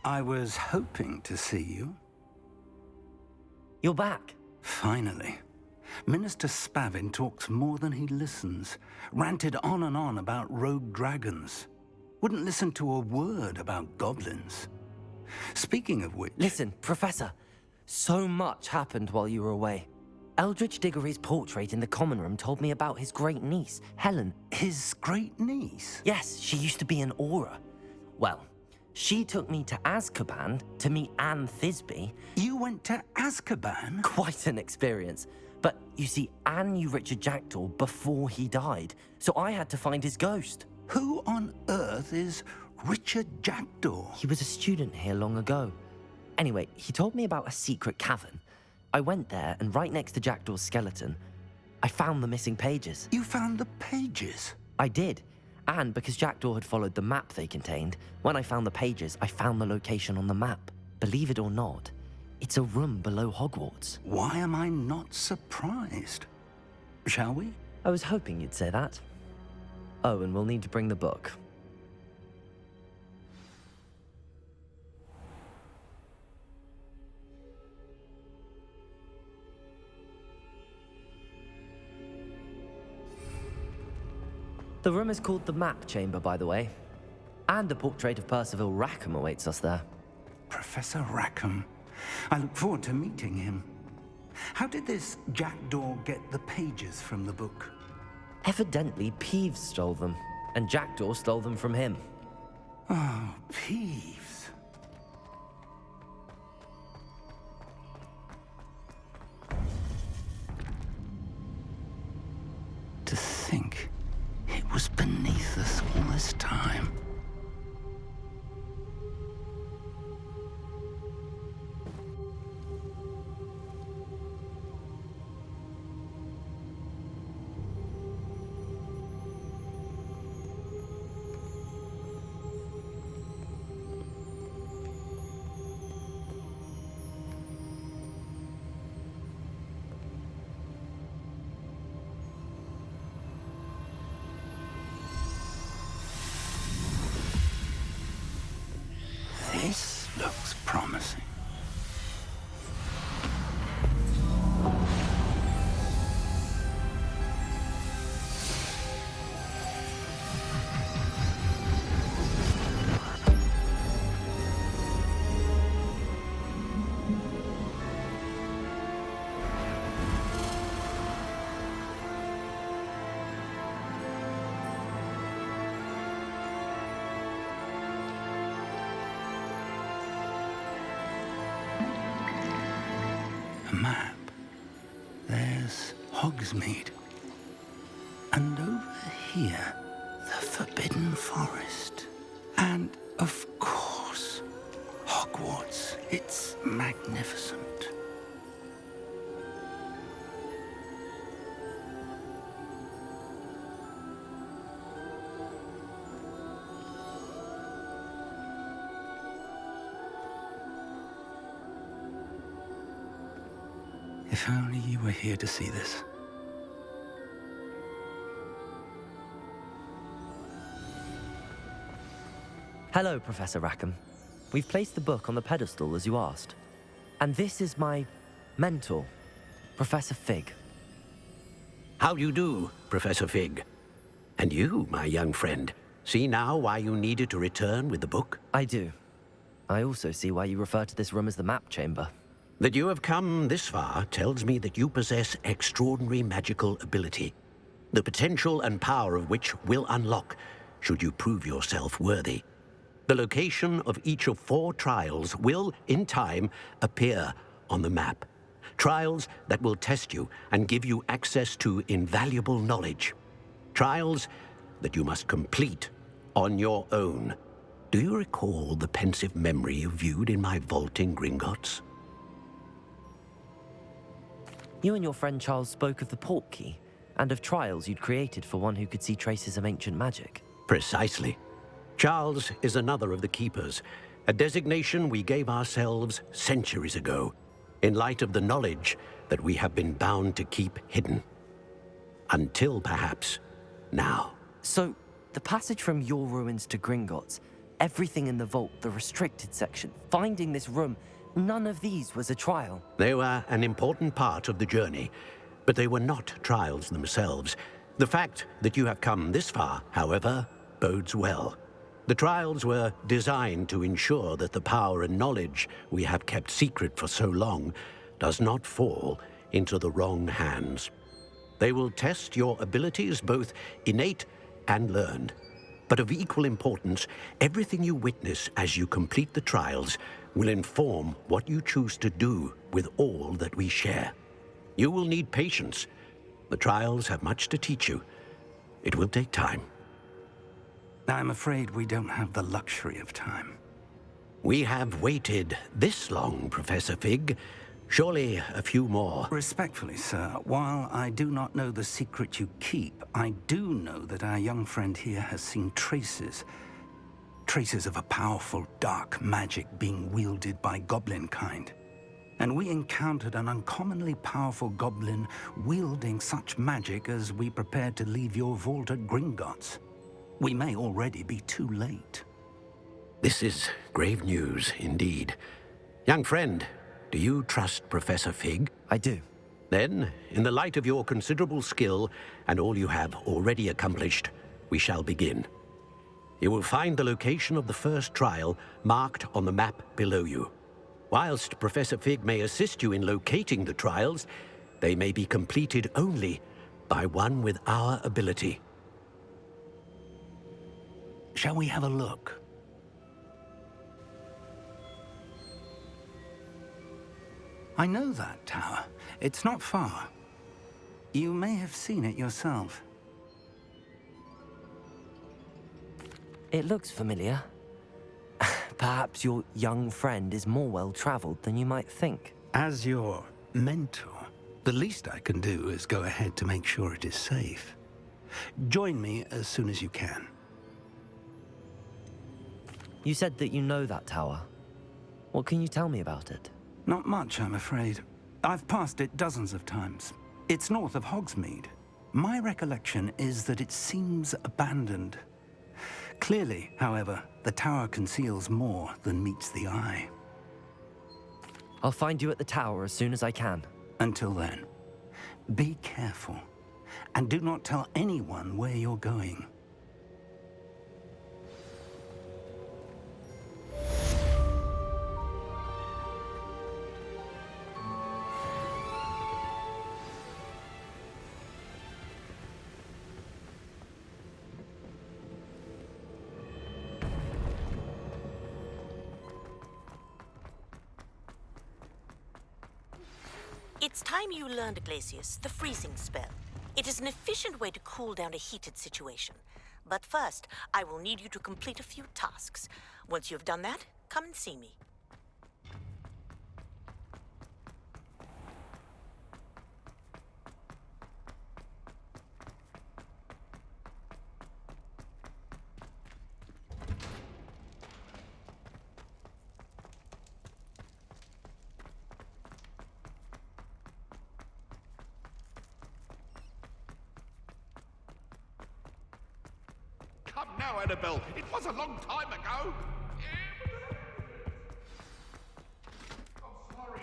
I was hoping to see you. You're back. Finally. Minister Spavin talks more than he listens. Ranted on and on about rogue dragons. Wouldn't listen to a word about goblins. Speaking of which... Listen, Professor. So much happened while you were away. Eldridge Diggory's portrait in the common room told me about his great niece, Helen. His great niece? Yes, she used to be an Auror. Well, she took me to Azkaban to meet Anne Thisbe. You went to Azkaban? Quite an experience. But you see, Anne knew Richard Jackdaw before he died, so I had to find his ghost. Who on earth is Richard Jackdaw? He was a student here long ago. Anyway, he told me about a secret cavern. I went there, and right next to Jackdaw's skeleton, I found the missing pages. You found the pages? I did. And because Jackdaw had followed the map they contained, when I found the pages, I found the location on the map. Believe it or not, it's a room below Hogwarts. Why am I not surprised? Shall we? I was hoping you'd say that. Oh, and we'll need to bring the book. The room is called the Map Chamber, by the way. And a portrait of Percival Rackham awaits us there. Professor Rackham. I look forward to meeting him. How did this Jackdaw get the pages from the book? Evidently, Peeves stole them, and Jackdaw stole them from him. Oh, Peeves. To think it was beneath us all this time. This looks promising. A map. There's Hogsmeade. And over here, the Forbidden Forest. And, of course, Hogwarts. It's magnificent. If only you were here to see this. Hello, Professor Rackham. We've placed the book on the pedestal as you asked. And this is my mentor, Professor Fig. How do you do, Professor Fig? And you, my young friend, see now why you needed to return with the book? I do. I also see why you refer to this room as the Map Chamber. That you have come this far tells me that you possess extraordinary magical ability, the potential and power of which will unlock should you prove yourself worthy. The location of each of 4 trials will, in time, appear on the map. Trials that will test you and give you access to invaluable knowledge. Trials that you must complete on your own. Do you recall the pensive memory you viewed in my vault in Gringotts? You and your friend Charles spoke of the Portkey, and of trials you'd created for one who could see traces of ancient magic. Precisely. Charles is another of the Keepers, a designation we gave ourselves centuries ago, in light of the knowledge that we have been bound to keep hidden. Until, perhaps, now. So, the passage from your ruins to Gringotts, Everything in the vault, the restricted section, finding this room, none of these was a trial. They were an important part of the journey, but they were not trials themselves. The fact that you have come this far, however, bodes well. The trials were designed to ensure that the power and knowledge we have kept secret for so long does not fall into the wrong hands. They will test your abilities, both innate and learned. But of equal importance, everything you witness as you complete the trials will inform what you choose to do with all that we share. You will need patience. The trials have much to teach you. It will take time. I'm afraid we don't have the luxury of time. We have waited this long, Professor Fig. Surely a few more. Respectfully, sir, while I do not know the secret you keep, I do know that our young friend here has seen traces of a powerful dark magic being wielded by goblin kind. And we encountered an uncommonly powerful goblin wielding such magic as we prepared to leave your vault at Gringotts. We may already be too late. This is grave news indeed. Young friend, do you trust Professor Fig? I do. Then, in the light of your considerable skill and all you have already accomplished, we shall begin. You will find the location of the first trial marked on the map below you. Whilst Professor Fig may assist you in locating the trials, they may be completed only by one with our ability. Shall we have a look? I know that tower. It's not far. You may have seen it yourself. It looks familiar. Perhaps your young friend is more well-traveled than you might think. As your mentor, the least I can do is go ahead to make sure it is safe. Join me as soon as you can. You said that you know that tower. What can you tell me about it? Not much, I'm afraid. I've passed it dozens of times. It's north of Hogsmeade. My recollection is that it seems abandoned. Clearly, however, the tower conceals more than meets the eye. I'll find you at the tower as soon as I can. Until then, be careful, and do not tell anyone where you're going. It's time you learned, Glacius, the freezing spell. It is an efficient way to cool down a heated situation. But first, I will need you to complete a few tasks. Once you have done that, come and see me. Come now, Annabelle. It was a long time ago. I'm sorry.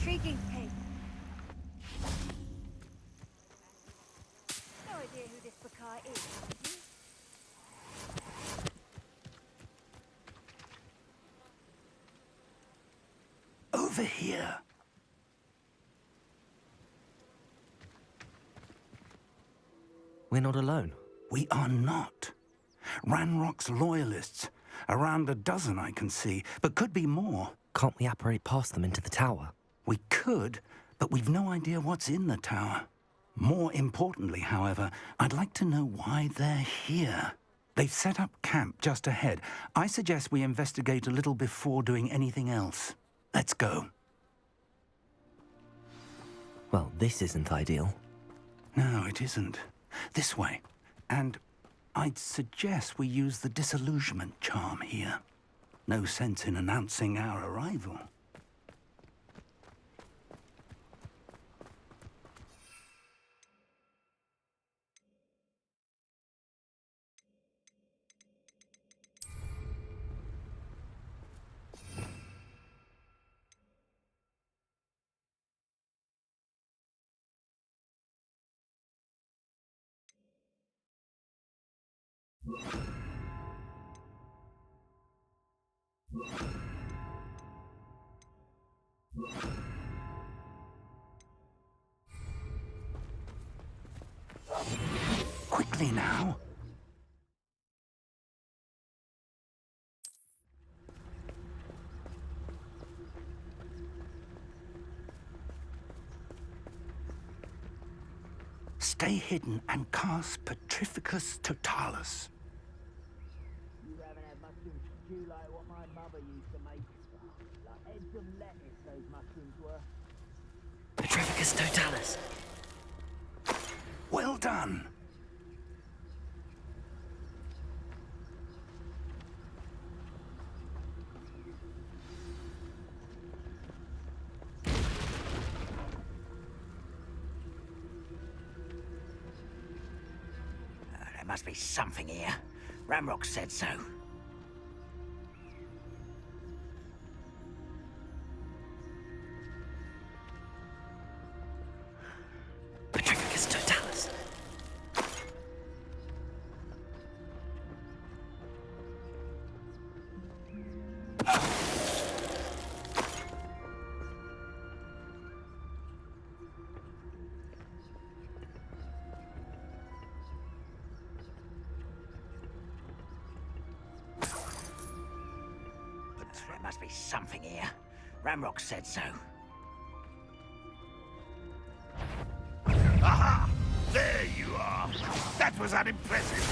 Intriguing case. No idea who this Bakar is, have you? Over here. We're not alone. We are not. Ranrock's loyalists. Around a dozen I can see, but could be more. Can't we apparate past them into the tower? We could, but we've no idea what's in the tower. More importantly, however, I'd like to know why they're here. They've set up camp just ahead. I suggest we investigate a little before doing anything else. Let's go. Well, this isn't ideal. No, it isn't. This way. And I'd suggest we use the disillusionment charm here. No sense in announcing our arrival. Quickly now. Stay hidden and cast Petrificus Totalis. You haven't had mushroom stew like what my mother used to make. Like heads of lettuce, those mushrooms were. Petrificus Totalis. Well done. There must be something here. Ramrock said so. Petrificus Totalis. There must be something here. Ramrock said so. Aha! There you are. That was unimpressive.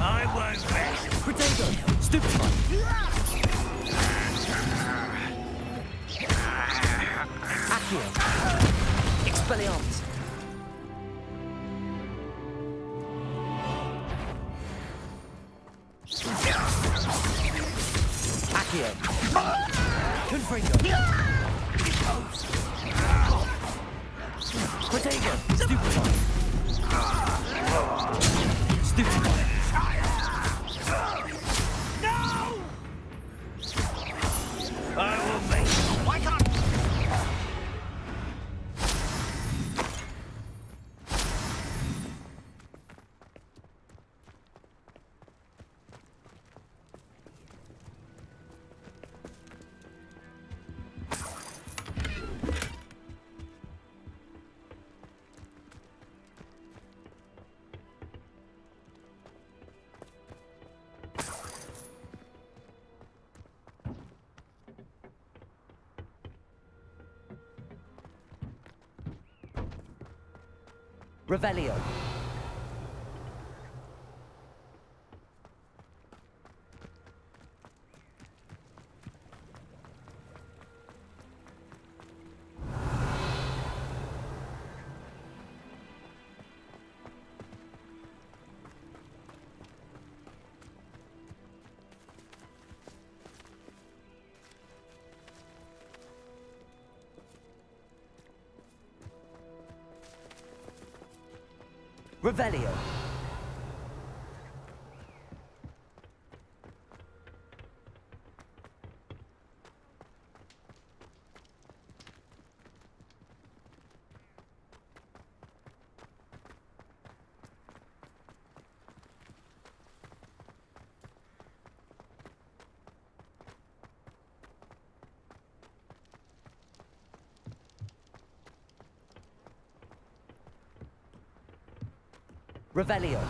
I won't rest. Potato! Stupefy! Accio! Expelliarmus! Accio! Confringo! Potato! Stupefy! Stupefy! I will make. Why can't? Revelio. Revelio. Revelio.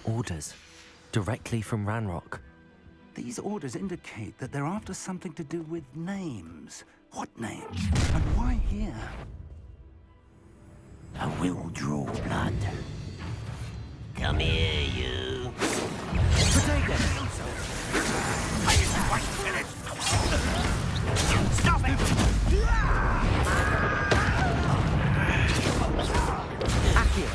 Orders. Directly from Ranrock. These orders indicate that they're after something to do with names. What names? And why here? I will draw blood. Come here, you. Protego! Stop it! Accio!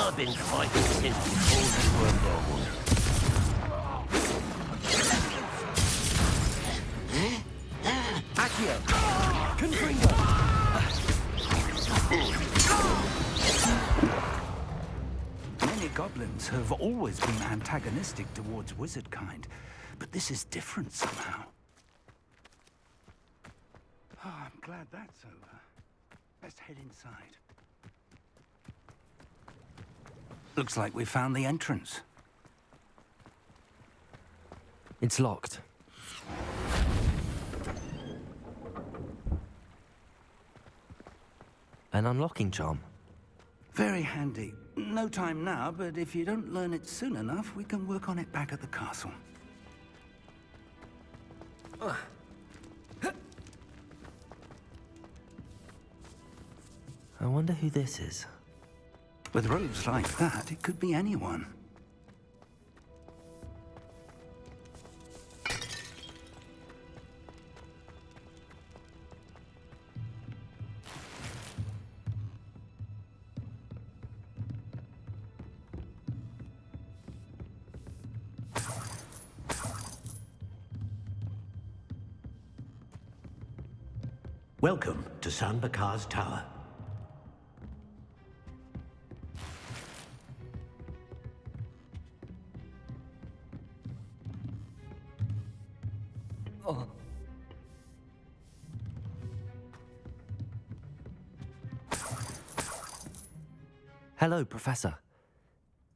I've been fighting since before you were born. Accio! Confringo! Many goblins have always been antagonistic towards wizard kind, but this is different somehow. Oh, I'm glad that's over. Let's head inside. Looks like we found the entrance. It's locked. An unlocking charm. Very handy. No time now, but if you don't learn it soon enough, we can work on it back at the castle. I wonder who this is. With robes like that, it could be anyone. Welcome to San Bakar's Tower. Hello, Professor.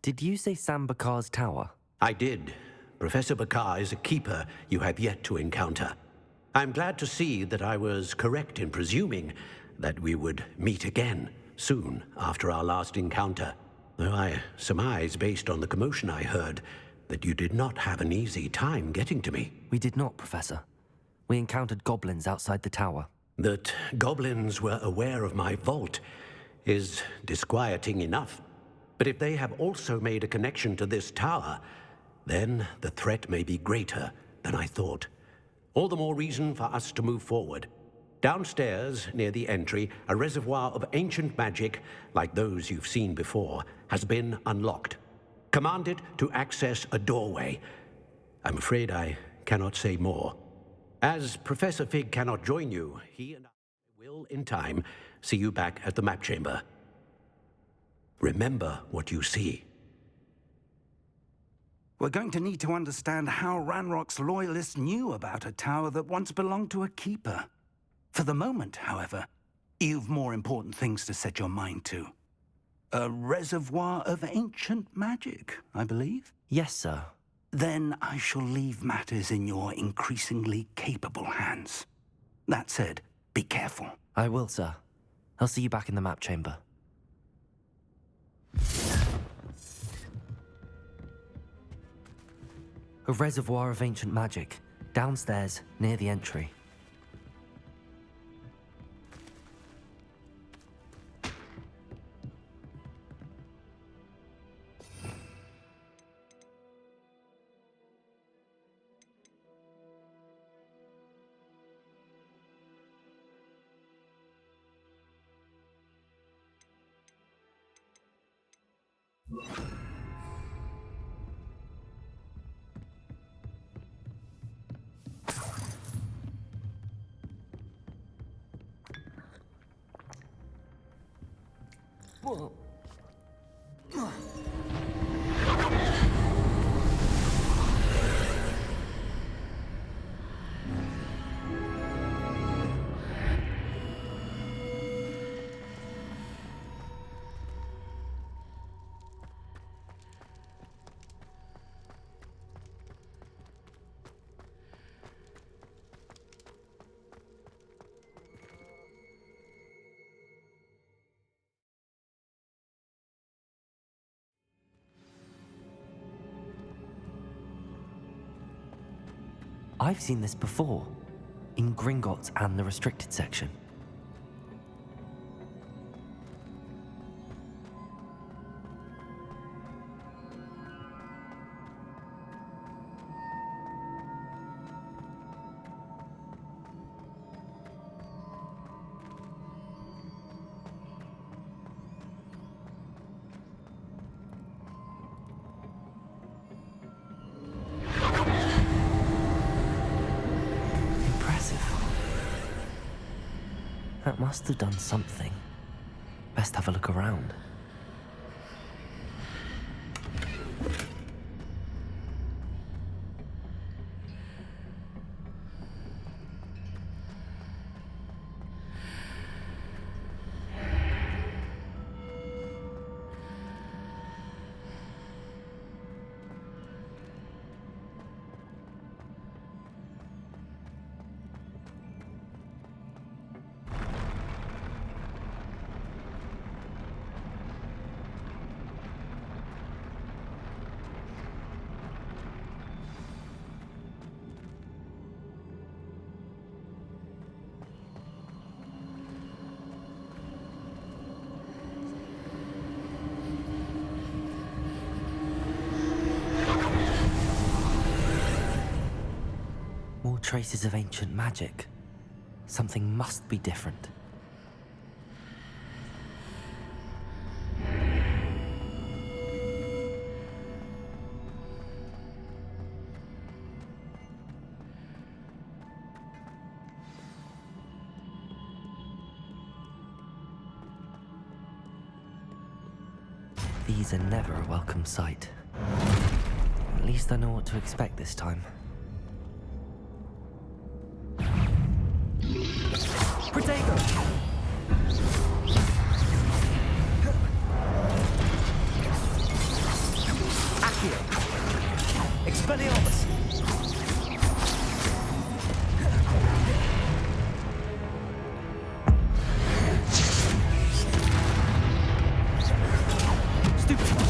Did you say Sam Bakar's tower? I did. Professor Bakar is a keeper you have yet to encounter. I'm glad to see that I was correct in presuming that we would meet again soon after our last encounter. Though I surmise, based on the commotion I heard, that you did not have an easy time getting to me. We did not, Professor. We encountered goblins outside the tower. That goblins were aware of my vault is disquieting enough. But if they have also made a connection to this tower, then the threat may be greater than I thought. All the more reason for us to move forward. Downstairs, near the entry, a reservoir of ancient magic, like those you've seen before, has been unlocked. Command it to access a doorway. I'm afraid I cannot say more. As Professor Fig cannot join you, he and I will, in time, see you back at the map chamber. Remember what you see. We're going to need to understand how Ranrock's loyalists knew about a tower that once belonged to a keeper. For the moment, however, you've more important things to set your mind to. A reservoir of ancient magic, I believe? Yes, sir. Then I shall leave matters in your increasingly capable hands. That said, be careful. I will, sir. I'll see you back in the map chamber. A reservoir of ancient magic, downstairs, near the entry. I've seen this before, in Gringotts and the restricted section. That must have done something. Best have a look around. More traces of ancient magic. Something must be different. These are never a welcome sight. At least I know what to expect this time. Protego! Accio! Expelliarmus! Stupefy!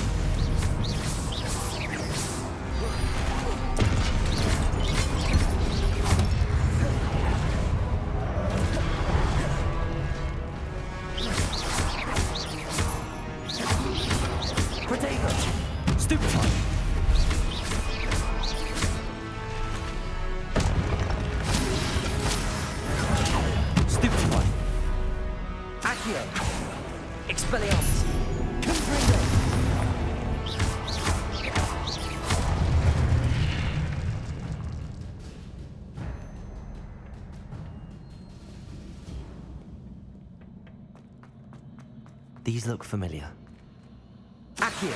Expelliarmus! Confringo! These look familiar. Accio!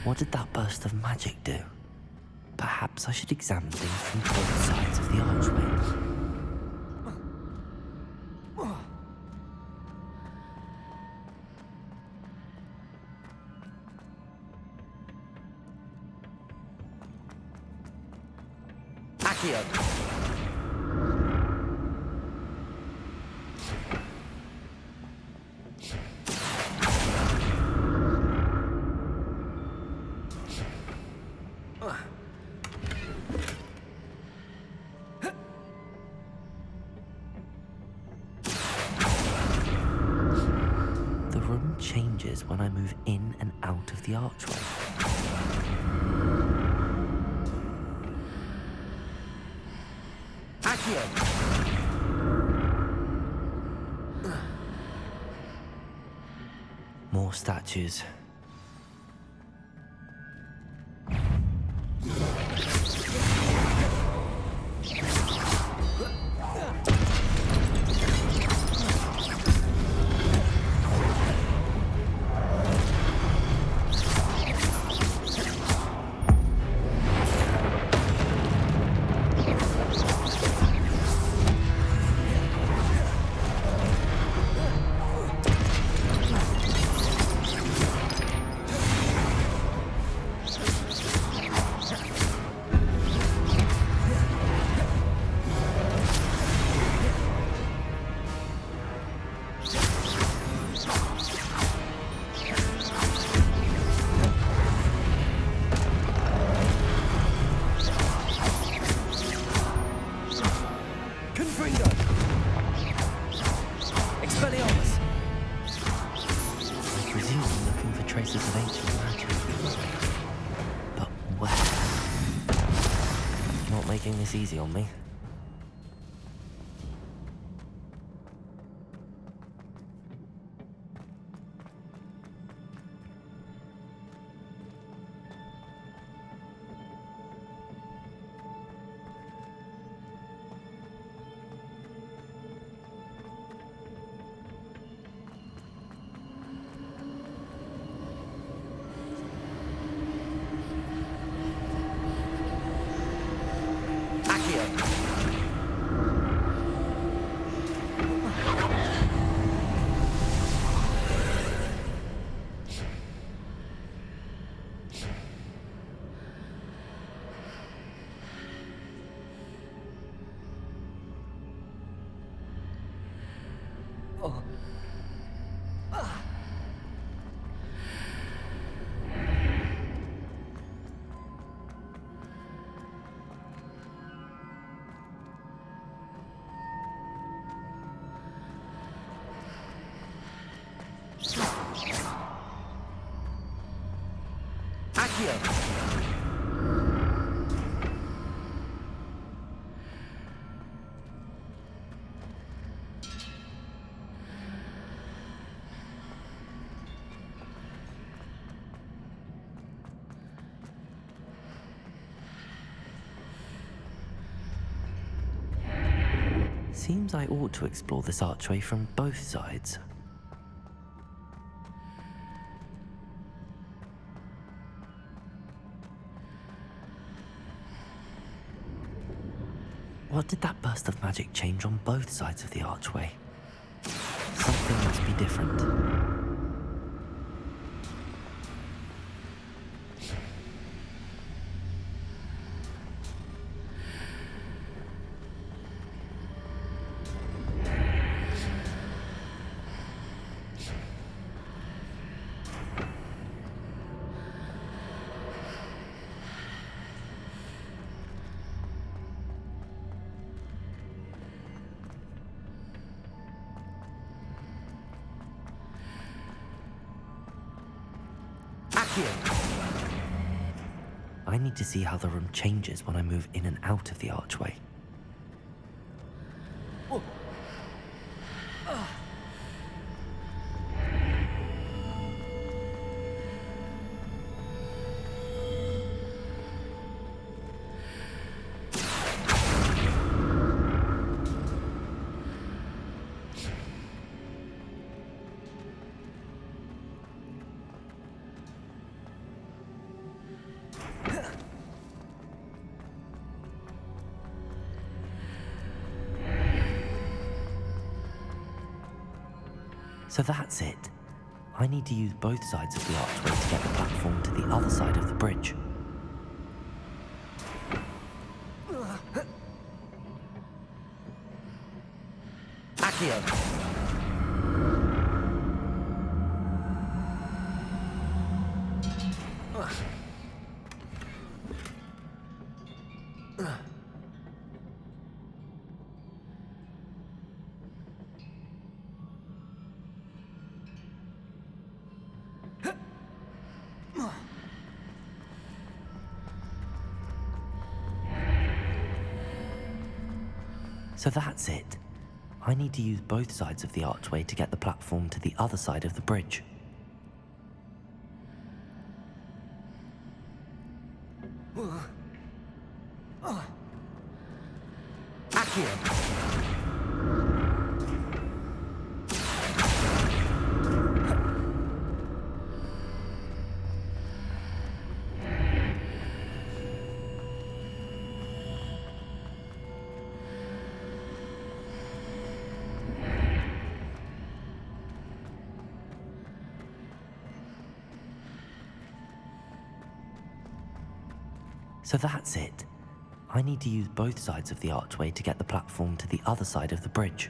What did that burst of magic do? Perhaps I should examine things from both sides of the archway. Accio. The room changes when I move in and out of the archway. Accio! More statues. Traces of ancient magic. But where? Not making this easy on me. Seems I ought to explore this archway from both sides. What did that burst of magic change on both sides of the archway? Something must be different. I need to see how the room changes when I move in and out of the archway. So that's it. I need to use both sides of the archway to get the platform to the other side of the bridge. Accio! So that's it. I need to use both sides of the archway to get the platform to the other side of the bridge. Accio! So that's it. I need to use both sides of the archway to get the platform to the other side of the bridge.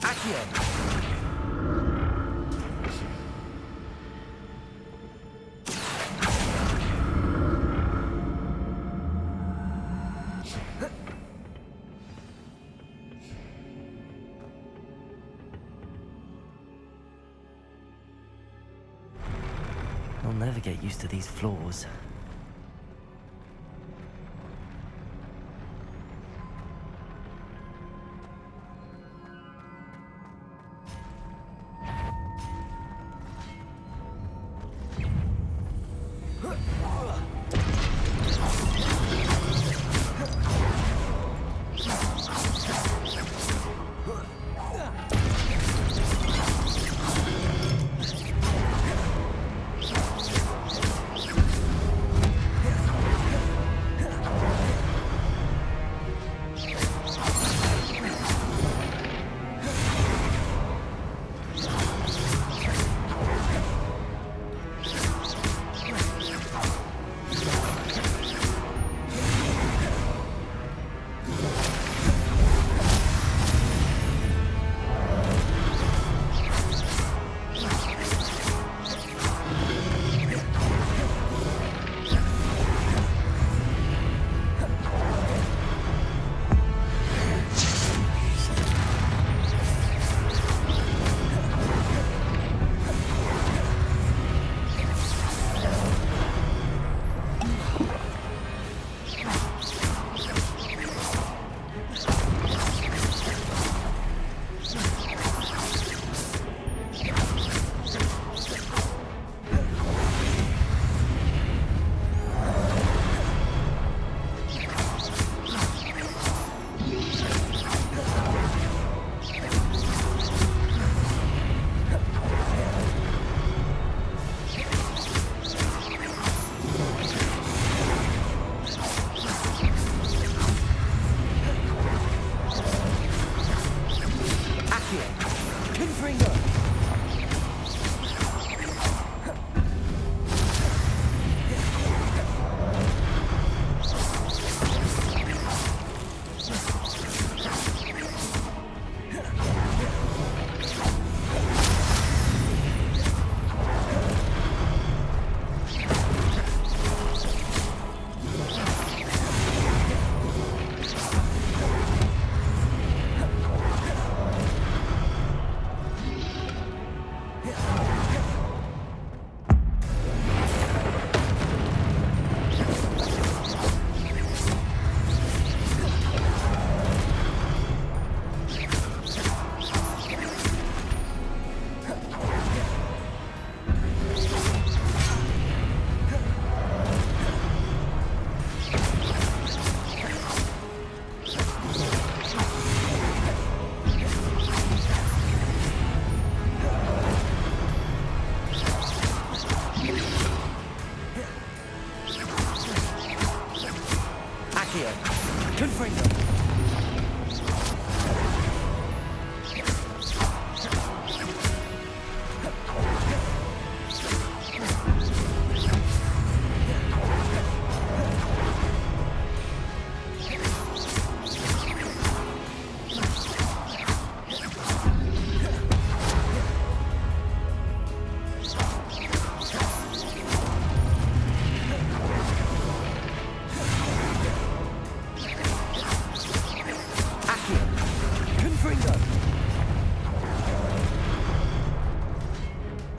Accio! I'll never get used to these floors.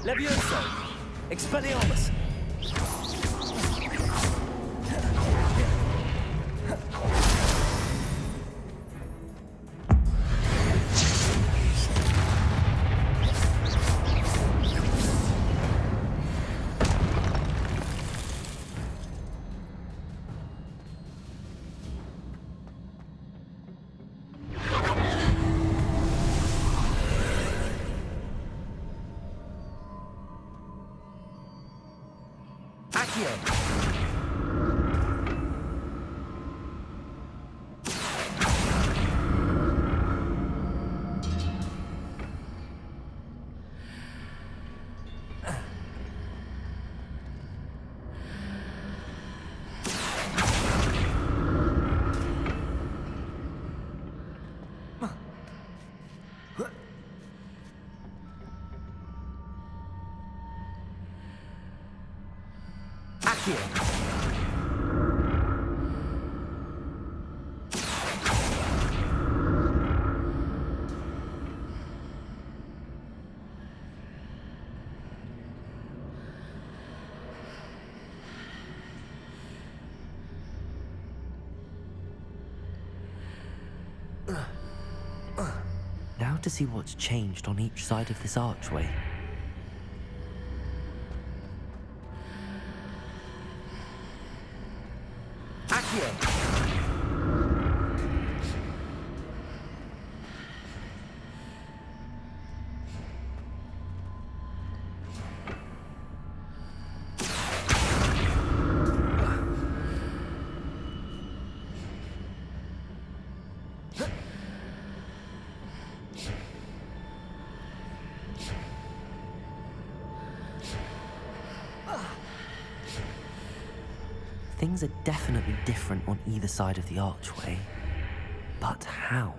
Levioso! Expelliarmus! Now to see what's changed on each side of this archway. Things are definitely different on either side of the archway. But how?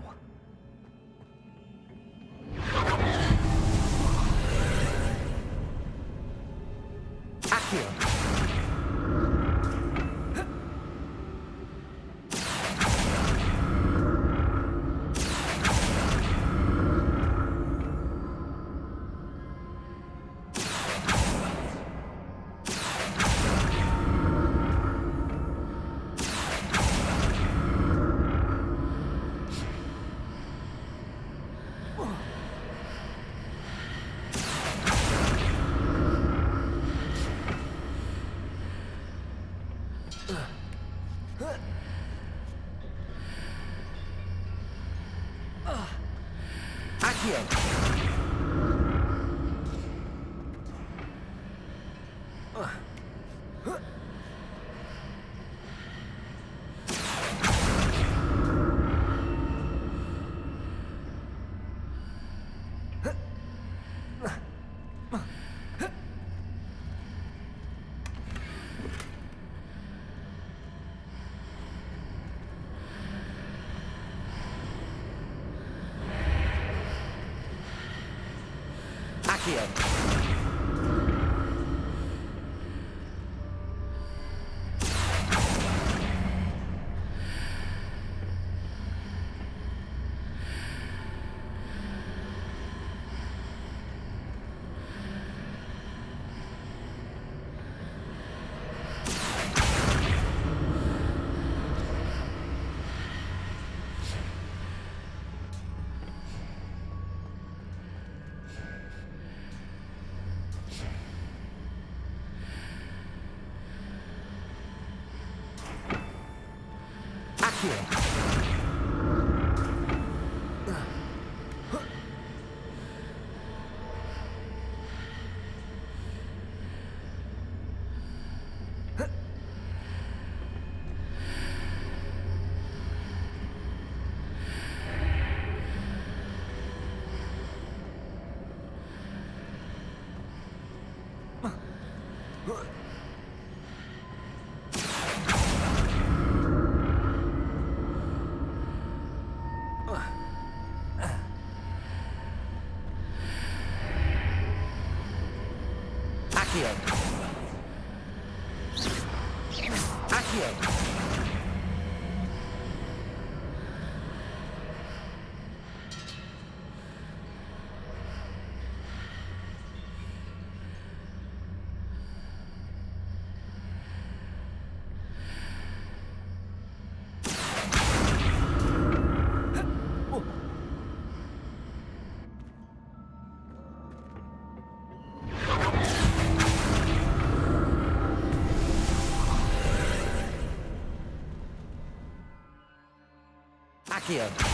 Accio.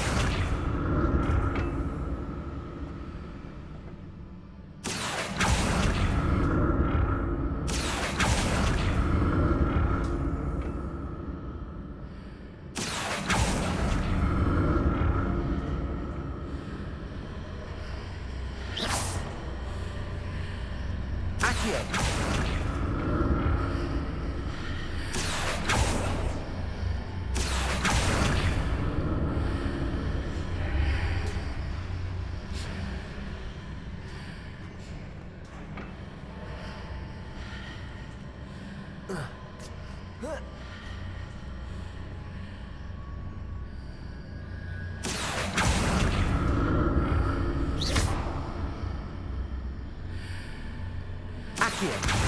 Accio. Accio.